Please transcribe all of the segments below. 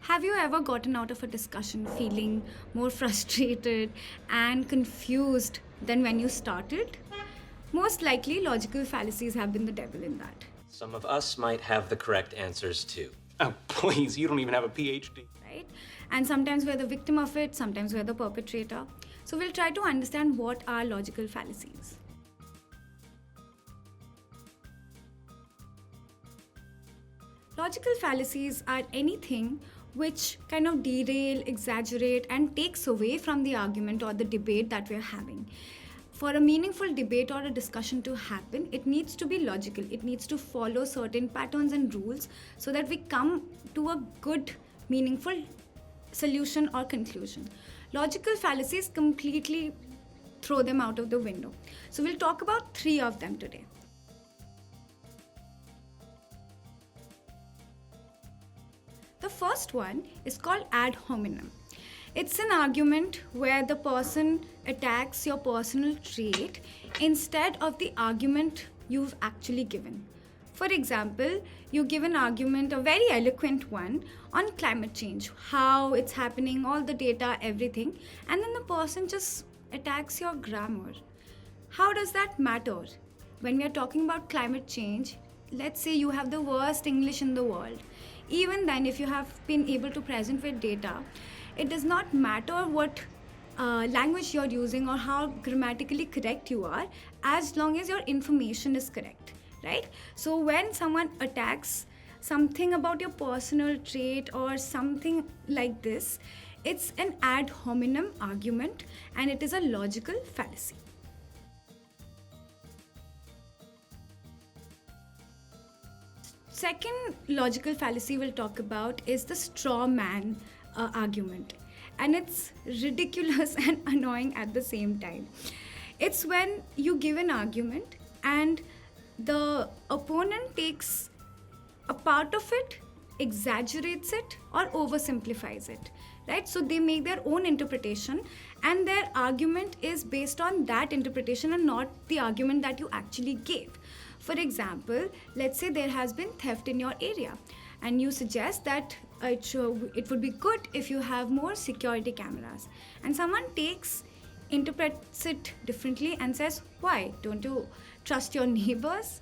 Have you ever gotten out of a discussion feeling more frustrated and confused than when you started? Most likely, logical fallacies have been the devil in that. Some of us might have the correct answers too. Oh, please, you don't even have a PhD. Right? And sometimes we're the victim of it, sometimes we're the perpetrator. So we'll try to understand what are logical fallacies. Logical fallacies are anything which kind of derail, exaggerate, and takes away from the argument or the debate that we're having. For a meaningful debate or a discussion to happen, it needs to be logical. It needs to follow certain patterns and rules so that we come to a good, meaningful solution or conclusion. Logical fallacies completely throw them out of the window. So we'll talk about 3 of them today. The first one is called ad hominem. It's an argument where the person attacks your personal trait instead of the argument you've actually given. For example, you give an argument, a very eloquent one, on climate change, how it's happening, all the data, everything, and then the person just attacks your grammar. How does that matter? When we are talking about climate change, let's say you have the worst English in the world. Even then, if you have been able to present with data, it does not matter what language you're using or how grammatically correct you are, as long as your information is correct, right? So when someone attacks something about your personal trait or something like this, it's an ad hominem argument and it is a logical fallacy. Second logical fallacy we'll talk about is the straw man argument, and it's ridiculous and annoying at the same time. It's when you give an argument and the opponent takes a part of it, exaggerates it, or oversimplifies it, right? So they make their own interpretation and their argument is based on that interpretation and not the argument that you actually gave. For example, let's say there has been theft in your area and you suggest that it would be good if you have more security cameras, and someone interprets it differently and says, why? Don't you trust your neighbors?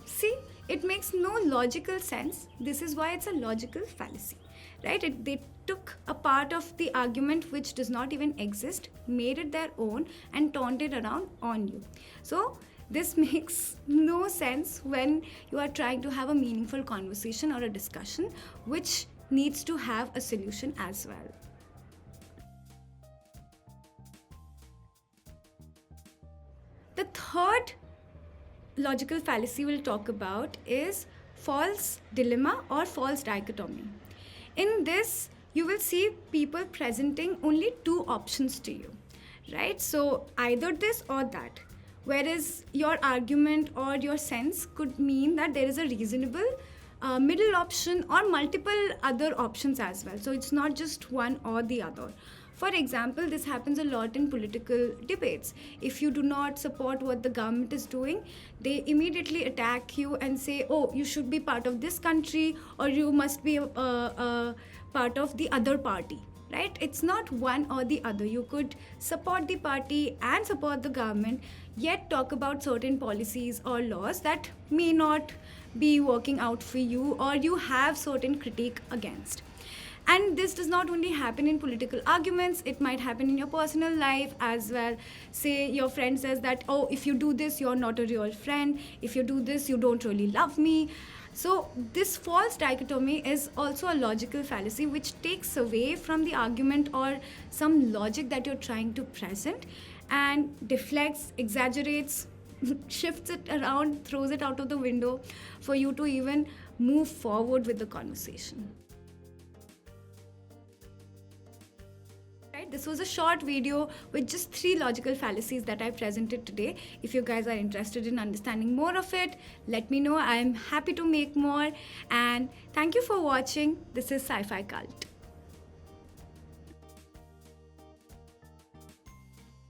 See, it makes no logical sense. This is why it's a logical fallacy, right? They took a part of the argument which does not even exist, made it their own, and turned it around on you. So this makes no sense when you are trying to have a meaningful conversation or a discussion which needs to have a solution as well. The third logical fallacy we'll talk about is false dilemma or false dichotomy. In this, you will see people presenting only 2 options to you, right? So either this or that. Whereas your argument or your sense could mean that there is a reasonable middle option or multiple other options as well. So it's not just one or the other. For example, this happens a lot in political debates. If you do not support what the government is doing, they immediately attack you and say, oh, you should be part of this country or you must be a part of the other party. Right? It's not one or the other. You could support the party and support the government, yet talk about certain policies or laws that may not be working out for you or you have certain critique against. And this does not only happen in political arguments, it might happen in your personal life as well. Say your friend says that, oh, if you do this, you're not a real friend. If you do this, you don't really love me. So this false dichotomy is also a logical fallacy which takes away from the argument or some logic that you're trying to present and deflects, exaggerates, shifts it around, throws it out of the window for you to even move forward with the conversation. This was a short video with just 3 logical fallacies that I presented today. If you guys are interested in understanding more of it, let me know. I am happy to make more. And thank you for watching. This is Sci-Fi Cult.